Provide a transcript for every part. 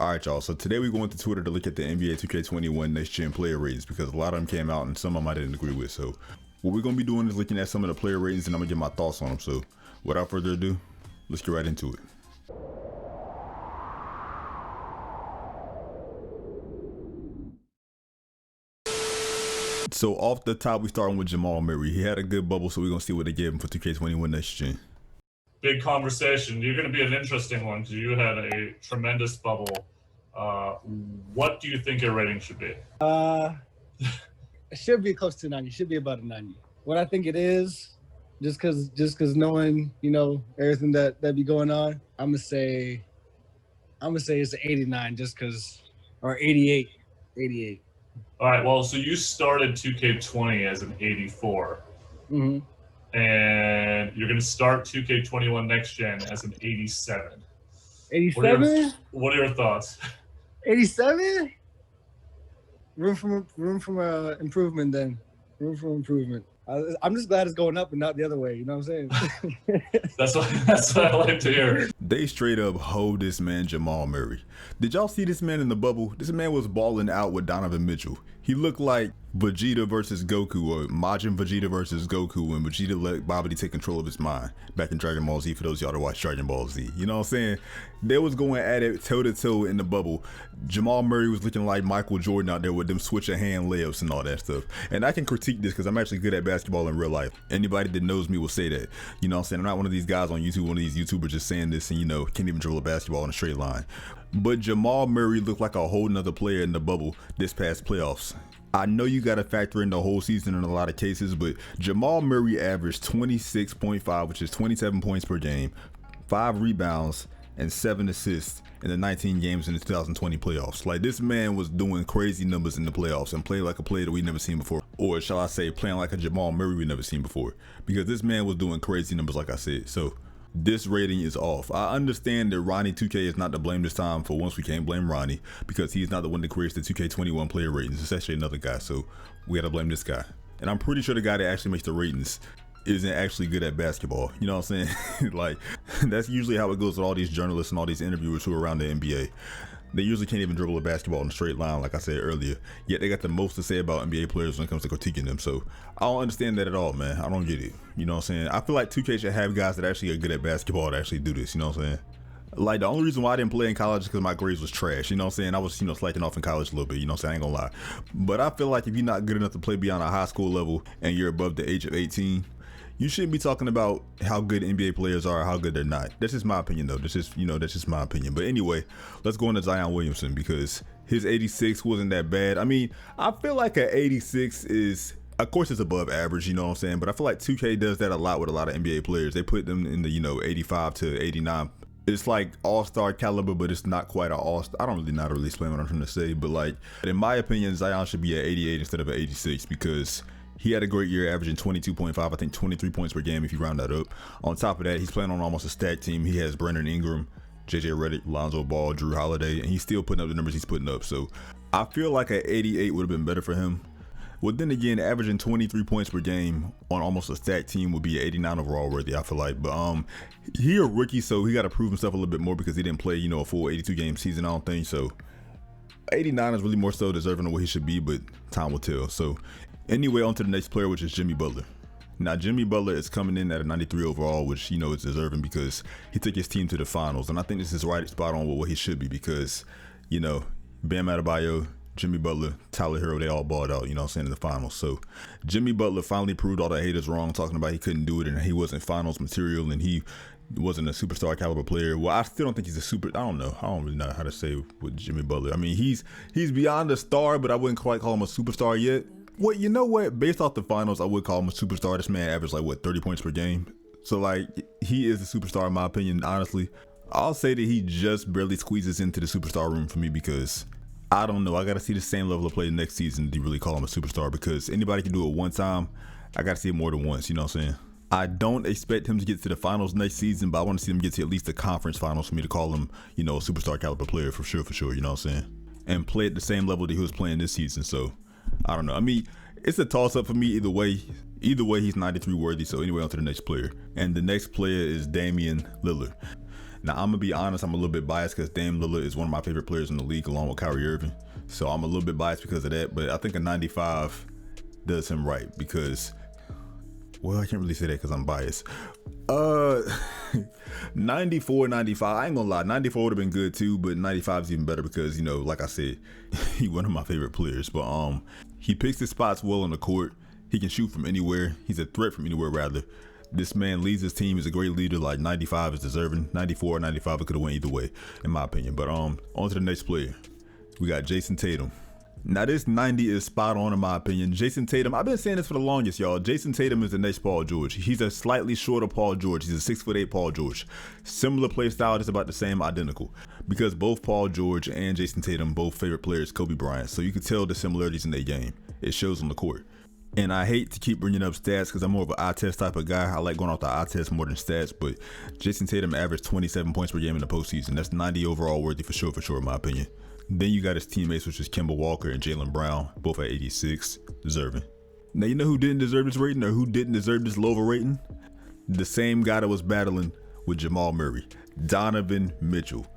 Alright y'all, so today we're going to Twitter to look at the NBA 2K21 next gen player ratings because a lot of them came out and some of them I didn't agree with. So what we're going to be doing is looking at some of the player ratings and I'm going to get my thoughts on them. So without further ado, let's get right into it. So off the top, we starting with Jamal Murray. He had a good bubble, so we're going to see what they gave him for 2K21 next gen. Big conversation. You're going to be an interesting one because you had a tremendous bubble. What do you think your rating should be? It should be close to 90. It should be about a 90. What I think it is, just cause knowing, you know, everything that be going on, I'm gonna say it's an 89 just cause, or 88. All right. Well, so you started 2K20 as an 84. Mm-hmm. And you're going to start 2K21 next gen as an 87. 87? What are your thoughts? 87? Room for improvement then. Room for improvement. I'm just glad it's going up and not the other way. You know what I'm saying? That's what I like to hear. They straight up hold this man Jamal Murray. Did y'all see this man in the bubble? This man was balling out with Donovan Mitchell. He looked like Vegeta versus Goku, or Majin Vegeta versus Goku, when Vegeta let Babidi take control of his mind back in Dragon Ball Z, for those y'all that watch Dragon Ball Z. You know what I'm saying? They was going at it toe to toe in the bubble. Jamal Murray was looking like Michael Jordan out there with them switch of hand layups and all that stuff. And I can critique this because I'm actually good at basketball in real life. Anybody that knows me will say that. You know what I'm saying? I'm not one of these guys on YouTube, one of these YouTubers just saying this and, you know, can't even dribble a basketball in a straight line. But Jamal Murray looked like a whole nother player in the bubble this past playoffs. I know you got to factor in the whole season in a lot of cases, but Jamal Murray averaged 26.5, which is 27 points per game, 5 rebounds, and 7 assists in the 19 games in the 2020 playoffs. Like, this man was doing crazy numbers in the playoffs and played like a player that we never seen before. Or shall I say, playing like a Jamal Murray we never seen before. Because this man was doing crazy numbers, like I said. So this rating is off. I understand that Ronnie 2K is not to blame this time. For once, we can't blame Ronnie because he's not the one that creates the 2K21 player ratings. It's actually another guy, so we gotta blame this guy. And I'm pretty sure the guy that actually makes the ratings isn't actually good at basketball. You know what I'm saying? Like, that's usually how it goes with all these journalists and all these interviewers who are around the NBA. They usually can't even dribble a basketball in a straight line, like I said earlier. Yet they got the most to say about NBA players when it comes to critiquing them. So I don't understand that at all, man. I don't get it. You know what I'm saying? I feel like 2K should have guys that actually are good at basketball to actually do this. You know what I'm saying? Like, the only reason why I didn't play in college is because my grades was trash. You know what I'm saying? I was, you know, slacking off in college a little bit. You know what I'm saying? I ain't gonna lie. But I feel like if you're not good enough to play beyond a high school level and you're above the age of 18, you shouldn't be talking about how good NBA players are or how good they're not. That's just my opinion, though. That's just my opinion. But anyway, let's go into Zion Williamson because his 86 wasn't that bad. I mean, I feel like an 86 is, of course, it's above average, you know what I'm saying? But I feel like 2K does that a lot with a lot of NBA players. They put them in the, you know, 85 to 89. It's like all-star caliber, but it's not quite an all-star. I don't really know how to really explain what I'm trying to say. But, like, in my opinion, Zion should be at 88 instead of an 86 because he had a great year, averaging 22.5, I think 23 points per game if you round that up. On top of that, he's playing on almost a stacked team. He has Brandon Ingram, JJ Redick, Lonzo Ball, Drew Holiday, and he's still putting up the numbers he's putting up. So I feel like an 88 would have been better for him. Well, then again, averaging 23 points per game on almost a stacked team would be 89 overall worthy, I feel like. But he a rookie, so he got to prove himself a little bit more because he didn't play, you know, a full 82 game season, I don't think. So 89 is really more so deserving of what he should be, but time will tell. So anyway, on to the next player, which is Jimmy Butler. Now, Jimmy Butler is coming in at a 93 overall, which, you know, is deserving because he took his team to the finals. And I think this is right spot on with what he should be because, you know, Bam Adebayo, Jimmy Butler, Tyler Hero, they all balled out, you know what I'm saying, in the finals. So Jimmy Butler finally proved all the haters wrong, talking about he couldn't do it and he wasn't finals material and he wasn't a superstar caliber player. Well, I still don't think he's I don't know. I don't really know how to say with Jimmy Butler. I mean, he's beyond a star, but I wouldn't quite call him a superstar yet. Well, you know what? Based off the finals, I would call him a superstar. This man averaged like, what, 30 points per game? So, like, he is the superstar in my opinion, honestly. I'll say that he just barely squeezes into the superstar room for me because I don't know. I got to see the same level of play next season to really call him a superstar because anybody can do it one time. I got to see it more than once, you know what I'm saying? I don't expect him to get to the finals next season, but I want to see him get to at least the conference finals for me to call him, you know, a superstar caliber player for sure, you know what I'm saying? And play at the same level that he was playing this season, so I don't know. I mean, it's a toss-up for me either way. Either way, he's 93 worthy. So anyway, on to the next player. And the next player is Damian Lillard. Now, I'm going to be honest, I'm a little bit biased because Dame Lillard is one of my favorite players in the league along with Kyrie Irving. So I'm a little bit biased because of that, but I think a 95 does him right because, well, I can't really say that because I'm biased. 94, 95, I ain't gonna lie, 94 would have been good too, but 95 is even better because, you know, like I said, he's one of my favorite players. But he picks his spots well on the court. He can shoot from anywhere. He's a threat from anywhere, rather. This man leads his team, is a great leader. Like 95 is deserving. 94 or 95, it could have went either way, in my opinion. But on to the next player. We got Jayson Tatum. Now this 90 is spot on in my opinion. Jayson Tatum, I've been saying this for the longest, y'all. Jayson Tatum is the next Paul George. He's a slightly shorter Paul George. He's a 6'8" Paul George. Similar play style, just about the same, identical. Because both Paul George and Jayson Tatum, both favorite players, Kobe Bryant. So you can tell the similarities in their game. It shows on the court. And I hate to keep bringing up stats because I'm more of an eye test type of guy. I like going off the eye test more than stats. But Jayson Tatum averaged 27 points per game in the postseason. That's 90 overall worthy for sure, in my opinion. Then you got his teammates, which is Kemba Walker and Jaylen Brown, both at 86, deserving. Now, you know who didn't deserve this rating or who didn't deserve this lower rating? The same guy that was battling with Jamal Murray, Donovan Mitchell.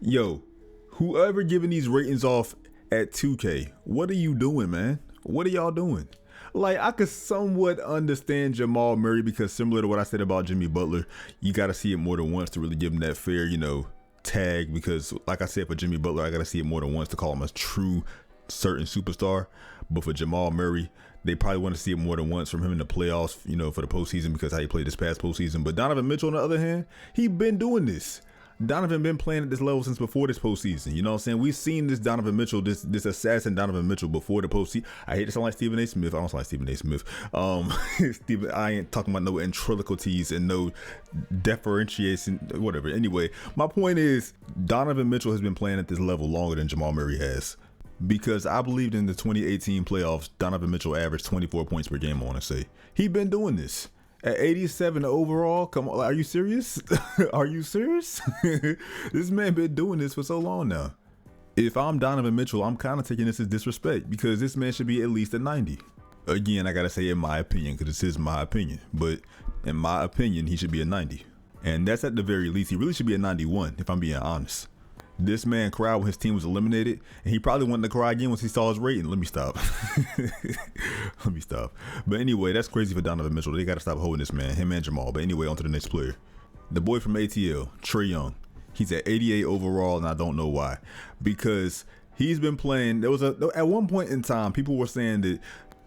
Yo, whoever giving these ratings off at 2K, what are you doing, man? What are y'all doing? Like, I could somewhat understand Jamal Murray because similar to what I said about Jimmy Butler, you got to see it more than once to really give him that fair, you know, tag, because like I said, for Jimmy Butler, I gotta see it more than once to call him a true certain superstar. But for Jamal Murray, they probably want to see it more than once from him in the playoffs, you know, for the postseason because how he played this past postseason. But Donovan Mitchell, on the other hand, he been doing this. Donovan been playing at this level since before this postseason. You know what I'm saying? We've seen this Donovan Mitchell, this assassin Donovan Mitchell before the postseason. I hate to sound like Stephen A. Smith. I don't sound like Stephen A. Smith. I ain't talking about no ventriloquities and no differentiation, whatever. Anyway, my point is Donovan Mitchell has been playing at this level longer than Jamal Murray has. Because I believed in the 2018 playoffs, Donovan Mitchell averaged 24 points per game, I want to say. He been doing this. At 87 overall, come on, are you serious? Are you serious? This man been doing this for so long now. If I'm Donovan Mitchell, I'm kind of taking this as disrespect because this man should be at least a 90. Again, I gotta say in my opinion, because this is my opinion, but in my opinion, he should be a 90. And that's at the very least. He really should be a 91, if I'm being honest. This man cried when his team was eliminated, and he probably wanted to cry again once he saw his rating. Let me stop. Let me stop. But anyway, that's crazy for Donovan Mitchell. They got to stop holding this man, him and Jamal. But anyway, on to the next player. The boy from ATL, Trey Young. He's at 88 overall, and I don't know why. Because he's been playing. At one point in time, people were saying that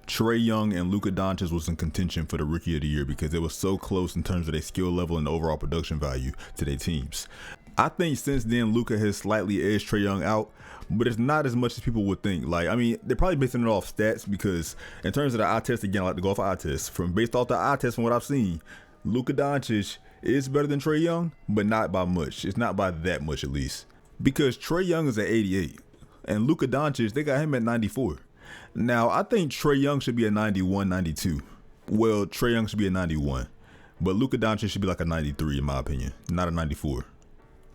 Trey Young and Luka Doncic was in contention for the Rookie of the Year because they were so close in terms of their skill level and overall production value to their teams. I think since then, Luka has slightly edged Trey Young out, but it's not as much as people would think. Like, I mean, they're probably basing it off stats because in terms of the eye test, again, I like to go off eye test. Based off the eye test from what I've seen, Luka Doncic is better than Trey Young, but not by much. It's not by that much, at least. Because Trey Young is at 88, and Luka Doncic, they got him at 94. Now, I think Trey Young should be a 91, 92. Well, Trey Young should be a 91, but Luka Doncic should be like a 93 in my opinion, not a 94.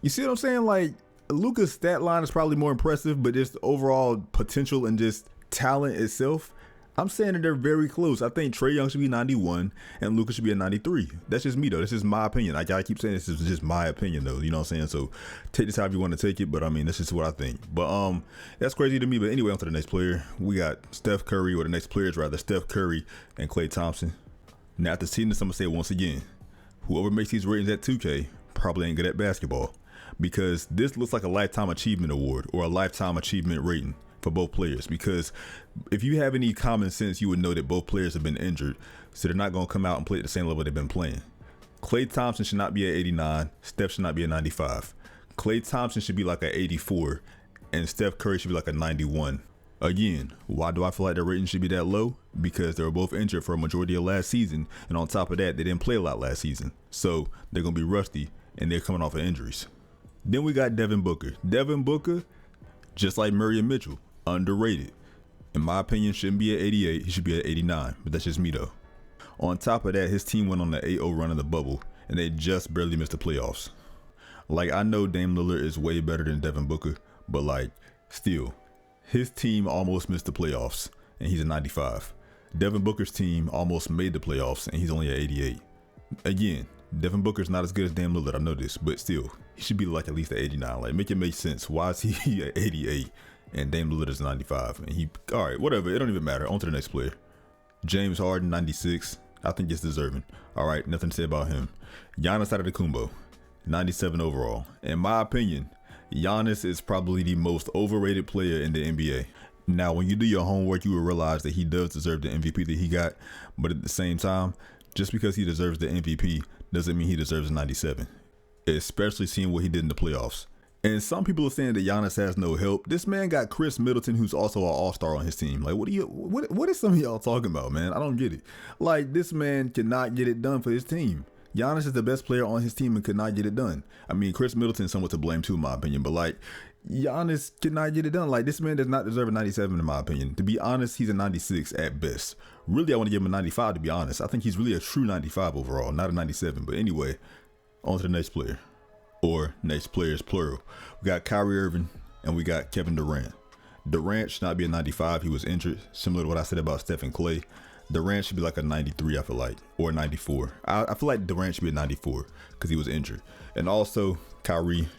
You see what I'm saying? Like, Luka's stat line is probably more impressive, but just overall potential and just talent itself, I'm saying that they're very close. I think Trey Young should be 91 and Luka should be a 93. That's just me, though. That's just my opinion. I gotta keep saying this is just my opinion, though. You know what I'm saying? So take this however you want to take it, but I mean, that's just what I think. But that's crazy to me. But anyway, on to the next player. We got Steph Curry, or the next players rather, Steph Curry and Klay Thompson. Now, after seeing this, I'm gonna say it once again. Whoever makes these ratings at 2K probably ain't good at basketball. Because this looks like a lifetime achievement award or a lifetime achievement rating for both players. Because if you have any common sense, you would know that both players have been injured, so they're not going to come out and play at the same level they've been playing. Klay Thompson should not be at 89. Steph should not be at 95. Klay Thompson should be like an 84, and Steph Curry should be like a 91. Again, why do I feel like their rating should be that low? Because they were both injured for a majority of last season, and on top of that, they didn't play a lot last season. So they're going to be rusty, and they're coming off of injuries. Then we got Devin Booker. Devin Booker, just like Murray and Mitchell, underrated. In my opinion, shouldn't be at 88. He should be at 89, but that's just me though. On top of that, his team went on the 8-0 run in the bubble, and they just barely missed the playoffs. Like, I know Dame Lillard is way better than Devin Booker, but like, still, his team almost missed the playoffs, and he's a 95. Devin Booker's team almost made the playoffs, and he's only at 88. Again, Devin Booker's not as good as Dame Lillard, I know this, but still, he should be like at least at 89. Like, make it make sense. Why is he at 88 and Dame Lillard is 95? And all right, whatever. It don't even matter. On to the next player. James Harden, 96. I think it's deserving. All right, nothing to say about him. Giannis Antetokounmpo, 97 overall. In my opinion, Giannis is probably the most overrated player in the NBA. Now, when you do your homework, you will realize that he does deserve the MVP that he got. But at the same time, just because he deserves the MVP doesn't mean he deserves 97. Especially seeing what he did in the playoffs. And some people are saying that Giannis has no help. This man got Chris Middleton, who's also an all-star on his team. Like, what is some of y'all talking about, man? I don't get it. Like, this man cannot get it done for his team. Giannis is the best player on his team and could not get it done. I mean, Chris Middleton is somewhat to blame too, in my opinion. But, like, Giannis cannot get it done. Like, this man does not deserve a 97, in my opinion. To be honest, he's a 96 at best. Really, I want to give him a 95, to be honest. I think he's really a true 95 overall, not a 97. But anyway, on to the next player. Or next players, plural. We got Kyrie Irving and we got Kevin Durant. Durant should not be a 95. He was injured. Similar to what I said about Steph and Clay. Durant should be like a 93, I feel like, or a 94. I feel like Durant should be a 94 because he was injured. And also, Kyrie,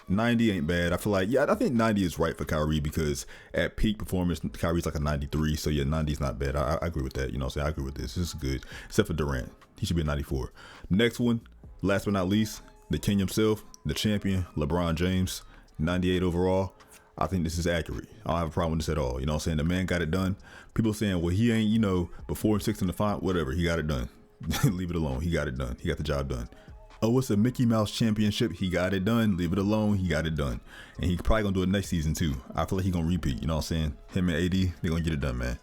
90 ain't bad. I feel like, yeah, I think 90 is right for Kyrie because at peak performance, Kyrie's like a 93. So yeah, 90 is not bad. I agree with that. You know what I'm saying? I agree with this. This is good. Except for Durant. He should be a 94. Next one, last but not least, the king himself, the champion, LeBron James, 98 overall. I think this is accurate. I don't have a problem with this at all. You know what I'm saying? The man got it done. People saying, well, he ain't, you know, before and 6 in the final, whatever. He got it done. Leave it alone. He got it done. He got the job done. Oh, it's a Mickey Mouse championship. He got it done. Leave it alone. He got it done. And he probably gonna do it next season too. I feel like he gonna repeat. You know what I'm saying? Him and AD, they gonna get it done, man.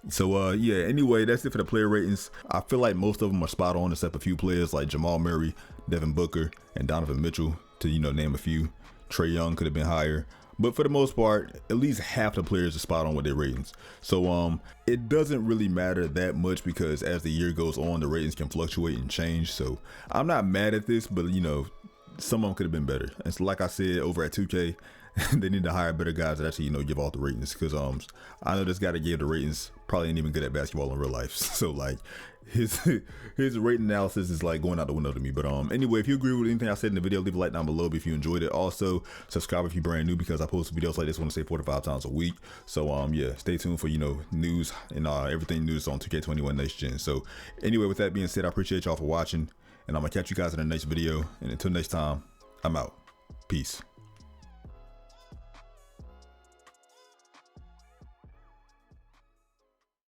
So yeah, anyway, that's it for the player ratings. I feel like most of them are spot on except a few players like Jamal Murray, Devin Booker, and Donovan Mitchell, to, you know, name a few. Trey Young could have been higher. But for the most part, at least half the players are spot on with their ratings. So it doesn't really matter that much because as the year goes on, the ratings can fluctuate and change. So I'm not mad at this, but you know, some of them could have been better. And so like I said, over at 2K, they need to hire better guys that actually, you know, give all the ratings. Because I know this guy that gave the ratings probably ain't even good at basketball in real life. So like his rating analysis is like going out the window to me. But anyway, if you agree with anything I said in the video, leave a like down below if you enjoyed it. Also, subscribe if you're brand new because I post videos like this, I want to say 4 to 5 times a week. So yeah, stay tuned for, you know, news and everything news on 2K21 Next Gen. So anyway, with that being said, I appreciate y'all for watching, and I'm gonna catch you guys in the next video. And until next time, I'm out. Peace.